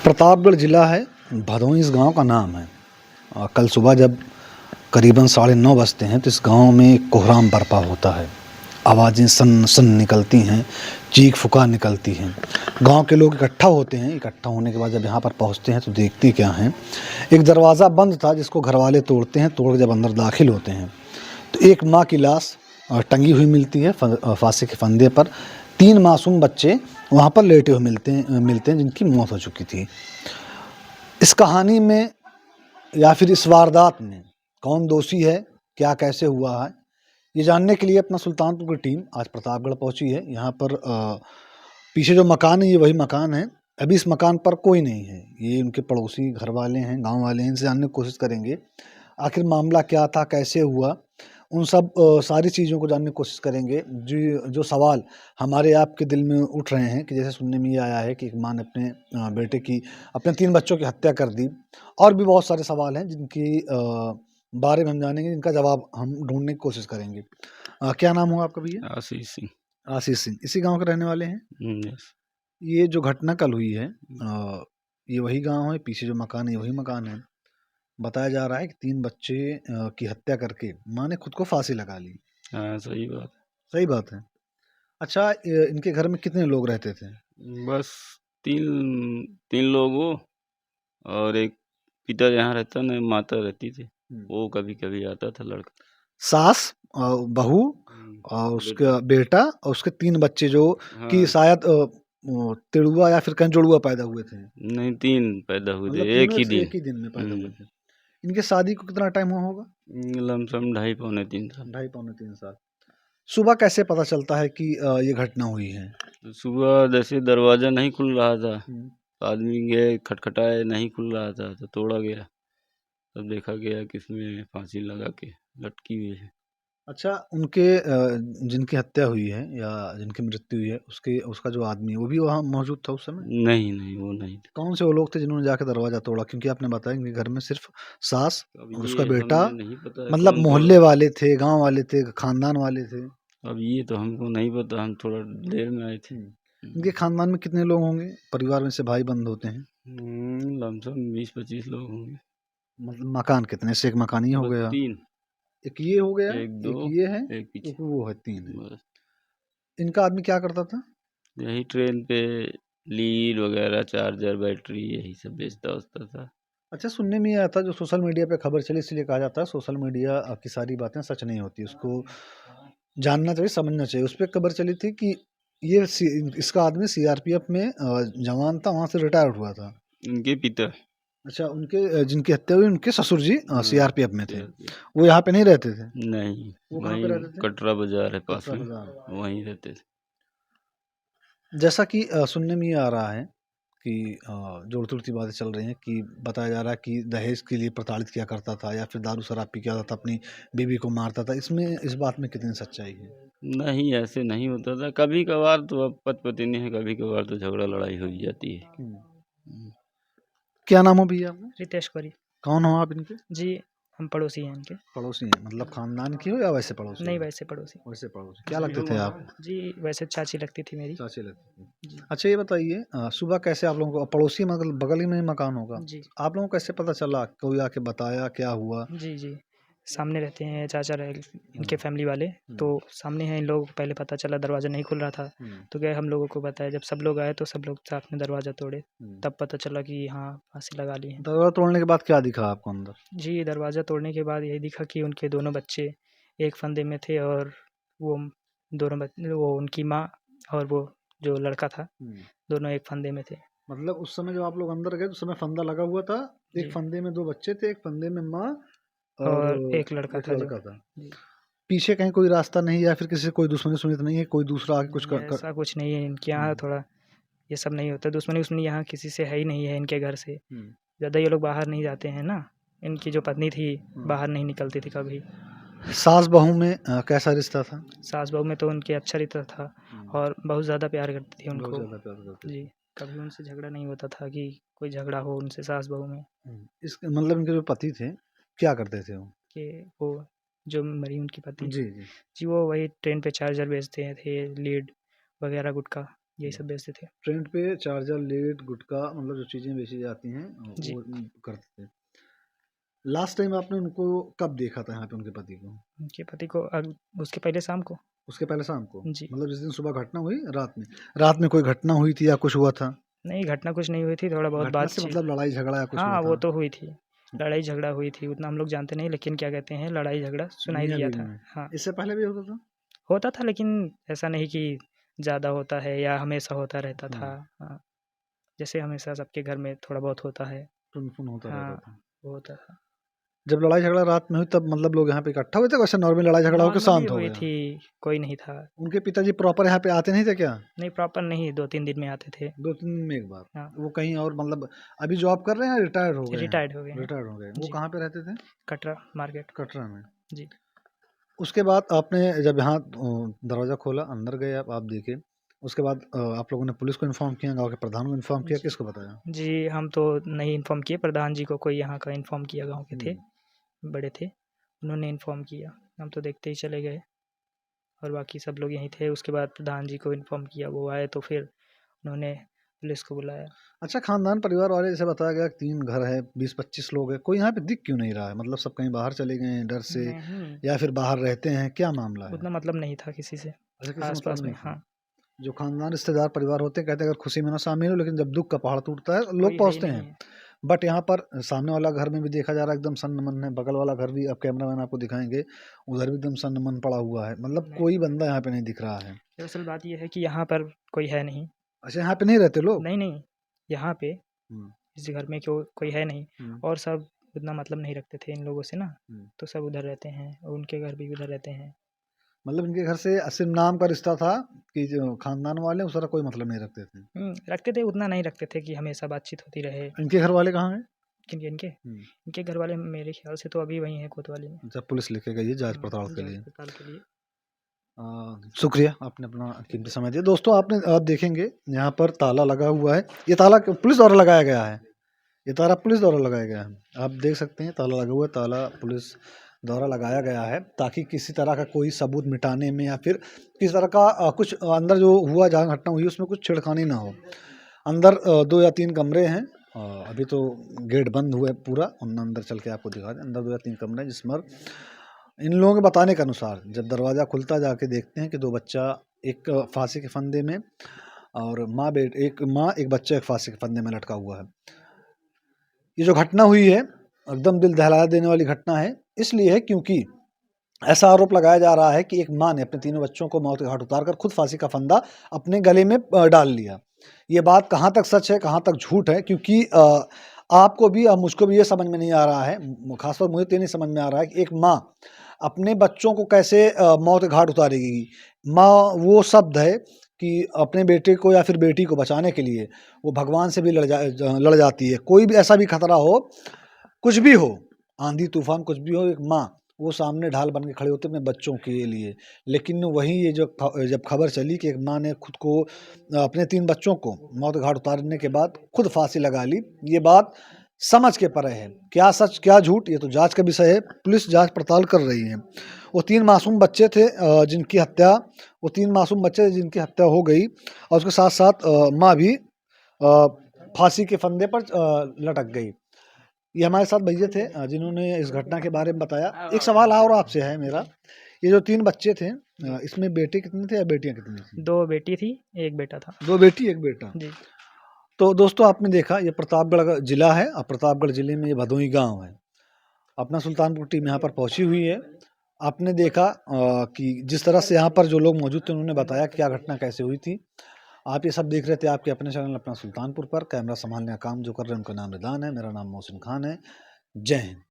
प्रतापगढ़ ज़िला है, भदोही इस गांव का नाम है। कल सुबह जब करीबन 9:30 बजते हैं तो इस गांव में कोहराम बरपा होता है। आवाज़ें सन सन निकलती हैं, चीख पुकार निकलती हैं। गांव के लोग इकट्ठा होते हैं। इकट्ठा होने के बाद जब यहाँ पर पहुँचते हैं तो देखते क्या हैं, एक दरवाज़ा बंद था जिसको घरवाले तोड़ते हैं। तोड़ के जब अंदर दाखिल होते हैं तो एक माँ की लाश टंगी हुई मिलती है फांसी के फंदे पर। 3 मासूम बच्चे वहाँ पर लेटे हुए मिलते हैं जिनकी मौत हो चुकी थी। इस कहानी में या फिर इस वारदात में कौन दोषी है, क्या कैसे हुआ है, ये जानने के लिए अपना सुल्तानपुर की टीम आज प्रतापगढ़ पहुंची है। यहाँ पर पीछे जो मकान है ये वही मकान है। अभी इस मकान पर कोई नहीं है। ये उनके पड़ोसी घर वाले हैं, गांव वाले हैं। इनसे जानने की कोशिश करेंगे आखिर मामला क्या था, कैसे हुआ, उन सब सारी चीज़ों को जानने की कोशिश करेंगे। जो सवाल हमारे आपके दिल में उठ रहे हैं कि जैसे सुनने में ये आया है कि एक माँ ने अपने बेटे की, अपने 3 बच्चों की हत्या कर दी। और भी बहुत सारे सवाल हैं जिनकी बारे में हम जानेंगे, जिनका जवाब हम ढूंढने की कोशिश करेंगे। क्या नाम हुआ आपका भैया? आशीष सिंह। आशीष सिंह। इसी गांव के रहने वाले हैं? यस। ये जो घटना कल हुई है, ये वही गांव है? पीछे जो मकान है ये वही मकान है? बताया जा रहा है कि 3 बच्चे की हत्या करके माँ ने खुद को फांसी लगा ली। हाँ, सही बात। सही बात है। अच्छा, इनके घर में कितने लोग रहते थे? बस तीन तीन लोग हो, और एक पिता यहाँ रहता न, माता रहती थी। वो कभी कभी आता था लड़का। सास, बहू और उसका बेटा और उसके 3 बच्चे जो कि हाँ, शायद तेड़ुआ या फिर कहीं जुड़ुआ पैदा हुए थे। नहीं, 3 पैदा हुए थे मतलब एक तीनों ही दिन। एक ही दिन में पैदा हुए थे। इनके शादी को कितना टाइम हुआ होगा? लमसम 2.5 पौने 3 साल। 2.5 पौने 3 साल। सुबह कैसे पता चलता है कि ये घटना हुई है? तो सुबह जैसे दरवाज़ा नहीं खुल रहा था, हम्म। आदमी गए, खटखटाए, नहीं खुल रहा था तो तोड़ा गया। तब देखा गया कि इसमें फांसी लगा के लटकी हुई है। अच्छा, उनके जिनकी हत्या हुई है या जिनकी मृत्यु हुई है उसके उसका जो आदमी है वो भी वहाँ मौजूद था उस समय? नहीं, नहीं, वो नहीं थे। कौन से वो लोग थे जिन्होंने जाके दरवाजा तोड़ा? क्योंकि आपने बताया कि घर में सिर्फ सास अब और उसका ये बेटा, हमें नहीं पता है मतलब कौन तोड़ा। मोहल्ले वाले थे, गांव वाले थे, खानदान वाले थे? अब ये तो हमको नहीं पता, हम थोड़ा देर में आए थे। इनके खानदान में कितने लोग होंगे? परिवार में से भाई बंद होते हैं। लमसम 20-25 लोग होंगे। मतलब मकान कितने से? एक मकान ही हो बस गया? 3। एक ये हो गया, एक दो, एक ये है, एक पीछे। एक वो है, 3 है। बस इनका आदमी क्या करता था? यही ट्रेन पे लीड वगैरह, चार्जर, बैटरी, यही सब बेचता उचता था। अच्छा, सुनने में ये आया था, जो सोशल मीडिया पे खबर चली इसलिए कहा जाता है सोशल मीडिया की सारी बातें सच नहीं होती, उसको जानना चाहिए, समझना चाहिए। उस पे खबर चली थी कि इसका आदमी सीआरपीएफ में जवान था, वहाँ से रिटायर्ड हुआ था। इनके पिता। अच्छा, उनके जिनकी हत्या हुई उनके ससुर जी हाँ, सीआरपीएफ में थे। CRPF। वो यहाँ पे नहीं रहते थे? नहीं, वो कहाँ पे वहीं रहते थे? कटरा बाजार है पास कटरा में, बाजार। वहीं रहते थे। जैसा कि सुनने में ये आ रहा है कि जोड़-तोड़ सी बातें चल रही हैं कि बताया जा रहा है कि दहेज के लिए प्रताड़ित किया करता था या फिर दारू शराब पी के आता था, अपनी बीवी को मारता था। इसमें इस बात में कितनी सच्चाई है? नहीं, ऐसे नहीं होता था। कभी कभार तो अब पत-पतिनी है, कभी कभार तो झगड़ा लड़ाई हो ही जाती है। हुँ। हम्म। क्या नाम हो भैया आपका? रितेश कोरी। कौन हो आप इनके? जी, हम पड़ोसी हैं इनके। पड़ोसी हैं, मतलब खानदान की हो या वैसे पड़ोसी नहीं, हो? वैसे पड़ोसी। वैसे पड़ोसी। क्या लगते थे आप? जी, वैसे चाची लगती थी मेरी। चाची लगती थी। जी। अच्छा, ये बताइए, सुबह कैसे आप लोगों को, पड़ोसी मतलब बगल ही में ही मकान होगा, जी। आप लोगों को कैसे पता चला? कोई आके बताया, क्या हुआ? जी, जी। सामने रहते हैं चाचा रह इनके हुँ, फैमिली वाले, तो हुँ, सामने हैं इन लोगों को पहले पता चला दरवाज़ा नहीं खुल रहा था, हुँ, तो गए हम लोगों को बताया। जब सब लोग आए तो सब लोग साथ में दरवाज़ा तोड़े, हुँ। तब पता चला कि हाँ, फांसी लगा ली है। दरवाज़ा तोड़ने के बाद क्या दिखा आपको अंदर? जी, दरवाज़ा तोड़ने के बाद यही दिखा कि उनके दोनों बच्चे एक फंदे में थे, और वो वो उनकी माँ और वो जो लड़का था, हुँ। दोनों एक फंदे में थे। मतलब उस समय जब आप लोग अंदर गए तो उस समय फंदा लगा हुआ था, एक जी, फंदे में 2 बच्चे थे, एक फंदे में माँ और और एक लड़का एक था जो। लड़का था। जी, पीछे कहीं कोई रास्ता नहीं या फिर किसी से कोई दुश्मनी-वुश्मनी तो नहीं है, कोई दूसरा आके कुछ नहीं क क ऐसा कुछ नहीं है इनके यहाँ, हुँ, थोड़ा ये सब नहीं होता। दुश्मनी-वुश्मनी यहाँ किसी से है ही नहीं है इनके घर से। हुँ, ज़्यादा ये लोग बाहर नहीं जाते हैं ना, इनकी जो पत्नी थी, हुँ। बाहर नहीं निकलती थी कभी। सास-बहू में कैसा रिश्ता था? सास-बहू में तो उनके अच्छा रिश्ता था, हुँ, और बहुत ज़्यादा प्यार करती थी बहुत उनको। ज़्यादा प्यार करते जी, थे। कभी उनसे झगड़ा नहीं होता था कि कोई झगड़ा हो उनसे सास-बहू में, इसके मतलब इनके जो पति थे, क्या करते थे वो? कि वो जो मरी उनकी पति, जी, जी। जी, वो वही ट्रेन पे चार्जर बेचते थे, लीड वगैरह गुटखा। यही सब बेचते थे। ट्रेंड पे चार्जर, लीड, गुटखा मतलब जो चीज़ें बेची जाती हैं जी। वो करते थे। लास्ट टाइम आपने उनको कब देखा था यहाँ पे उनके पति को? उनके पति को उसके पहले शाम को। उसके पहले शाम को? जी। मतलब जिस दिन सुबह घटना हुई रात में? रात में कोई घटना हुई थी या कुछ हुआ था? नहीं, घटना कुछ नहीं हुई थी, थोड़ा बहुत घटना से बातचीत। मतलब लड़ाई झगड़ा या कुछ हुआ हाँ, वो था? तो हुई थी। लड़ाई झगड़ा हुई थी, उतना हम लोग जानते नहीं, लेकिन क्या कहते हैं, लड़ाई झगड़ा सुनाई मियाँ दिया बीवी था। में? हाँ, इससे पहले भी होता था? होता था, लेकिन ऐसा नहीं कि ज़्यादा होता है या हमेशा होता रहता था। हाँ, जैसे हमेशा सबके घर में थोड़ा बहुत होता है। टुन-फुन होता रहता हाँ, था। वो होता था। जब लड़ाई झगड़ा रात में हुई तब मतलब लोग यहाँ पे इकट्ठा हुए थे, वैसे नॉर्मल लड़ाई झगड़ा होके नॉर्मली शांत हो हुई गया? थी, कोई नहीं था। उनके पिताजी प्रॉपर यहाँ पे आते नहीं थे क्या? नहीं, प्रॉपर नहीं, 2-3 दिन में आते थे। 2-3 दिन में एक बार? हाँ, वो कहीं और मतलब अभी जॉब कर रहे हैं या रिटायर्ड हो गए हैं? रिटायर्ड हो गए हैं। रिटायर्ड हो गए। वो जी, कहाँ पे रहते थे? कटरा मार्केट। कटरा में। जी। उसके बाद आपने जब यहाँ दरवाज़ा खोला, अंदर गए आप देखे। उसके बाद आप लोगों ने पुलिस को इन्फॉर्म किया, गाँव के प्रधान को इन्फॉर्म किया, जी। किसको बताया? जी, हम तो नहीं इन्फॉर्म किए, प्रधान जी को कोई यहाँ का इन्फॉर्म किया, गाँव के थे, बड़े थे, उन्होंने इन्फॉर्म किया। हम तो देखते ही चले गए और बाकी सब लोग यहीं थे। उसके बाद प्रधान जी को इन्फॉर्म किया, वो आए तो फिर उन्होंने पुलिस को बुलाया। अच्छा, खानदान परिवार वाले जैसे बताया गया 3 घर है, 20-25 लोग हैं, कोई यहाँ पे दिख क्यों नहीं रहा है? मतलब सब कहीं बाहर चले गए हैं डर से नहीं, या फिर बाहर रहते हैं, क्या मामला है? उतना मतलब नहीं था किसी से अच्छा, किसी मतलब आस-पास में। नहीं था। हाँ, जो खानदान रिश्तेदार परिवार होते हैं कहते हैं अगर खुशी में ना शामिल हो, लेकिन जब दुःख का पहाड़ टूटता है लोग कोई है ही पहुँचते नहीं हैं। है। बट यहाँ पर सामने वाला घर में भी देखा जा रहा है एकदम सन्न-मन है, बगल वाला घर भी अब कैमरामैन आपको दिखाएँगे, उधर भी एकदम सन्न-मन पड़ा हुआ है। मतलब नहीं, कोई बंदा यहाँ पे नहीं दिख रहा है। दरअसल बात ये है कि यहाँ पर कोई है नहीं। अच्छा, यहाँ पे नहीं रहते लोग? नहीं, नहीं, यहाँ पे हुँ, इस घर में कोई है नहीं हुँ, और सब उतना मतलब नहीं रखते थे इन लोगों से ना, हुँ। तो सब उधर रहते हैं और उनके घर भी उधर रहते हैं। मतलब इनके घर से सिर्फ़ नाम का रिश्ता था कि जो खानदान वाले हैं, उसका कोई मतलब नहीं रखते थे। रखते थे, उतना नहीं रखते थे कि हमेशा बातचीत होती रहे। इनके घर वाले कहाँ हैं? किनके इनके? हुँ। इनके घर वाले मेरे ख़्याल से तो अभी वहीं हैं कोतवाली में। अच्छा, पुलिस लेके गई है जाँच-पड़ताल के लिए। जाँच-पड़ताल के लिए। शुक्रिया, आपने अपना कीमती समय दिया। दोस्तों आप देखेंगे यहाँ पर ताला लगा हुआ है। ये ताला पुलिस द्वारा लगाया गया है। ये ताला पुलिस द्वारा लगाया गया है। आप देख सकते हैं ताला लगा हुआ है, ताला पुलिस द्वारा लगाया गया है ताकि किसी तरह का कोई सबूत मिटाने में या फिर किसी तरह का कुछ अंदर जो हुआ जहाँ घटना हुई उसमें कुछ छेड़खानी ना हो। अंदर 2 या 3 कमरे हैं। अभी तो गेट बंद हुआ है पूरा, अंदर चल के आपको दिखा दें। अंदर 2 या 3 कमरे हैं जिसमें इन लोगों के बताने के अनुसार जब दरवाज़ा खुलता जाके देखते हैं कि 2 बच्चा एक फांसी के फंदे में और एक माँ एक बच्चा एक फांसी के फंदे में लटका हुआ है। ये जो घटना हुई है एकदम दिल दहला देने वाली घटना है, इसलिए है क्योंकि ऐसा आरोप लगाया जा रहा है कि एक माँ ने अपने तीनों बच्चों को मौत के घाट उतारकर खुद फांसी का फंदा अपने गले में डाल लिया। ये बात कहाँ तक सच है, कहाँ तक झूठ है, क्योंकि आपको भी और मुझको भी ये समझ में नहीं आ रहा है, खासतौर मुझे तो ये नहीं समझ में आ रहा है कि एक माँ अपने बच्चों को कैसे मौत के घाट उतारेगी। माँ वो शब्द है कि अपने बेटे को या फिर बेटी को बचाने के लिए वो भगवान से भी लड़ जाती है। कोई भी ऐसा भी खतरा हो, कुछ भी हो, आंधी तूफान कुछ भी हो, एक माँ वो सामने ढाल बन के खड़े होते अपने बच्चों के लिए। लेकिन वहीं ये जब खबर चली कि एक माँ ने खुद को अपने 3 बच्चों को मौत के घाट उतारने के बाद खुद फांसी लगा ली, ये बात समझ के परे है। क्या सच क्या झूठ ये तो जांच का विषय है, पुलिस जांच पड़ताल कर रही है। वो 3 मासूम बच्चे थे जिनकी हत्या वो 3 मासूम बच्चे जिनकी हत्या हो गई और उसके साथ-साथ माँ भी फांसी के फंदे पर लटक गई। ये हमारे साथ भैया थे जिन्होंने इस घटना के बारे में बताया। एक सवाल और आपसे है मेरा, ये जो 3 बच्चे थे इसमें बेटे कितने थे या बेटियाँ कितनी थी? 2 बेटी थी, 1 बेटा था। 2 बेटी 1 बेटा। जी। तो दोस्तों आपने देखा ये प्रतापगढ़ जिला है और प्रतापगढ़ जिले में ये भदोही गाँव है। अपना सुल्तानपुर टीम यहाँ पर पहुँची हुई है। आपने देखा कि जिस तरह से यहाँ पर जो लोग मौजूद थे उन्होंने बताया कि क्या घटना कैसे हुई थी। आप ये सब देख रहे थे आपके अपने चैनल अपना सुल्तानपुर पर। कैमरा संभालने का काम जो कर रहे हैं उनका नाम रिदान है, मेरा नाम मोहसिन खान है। जय हिंद।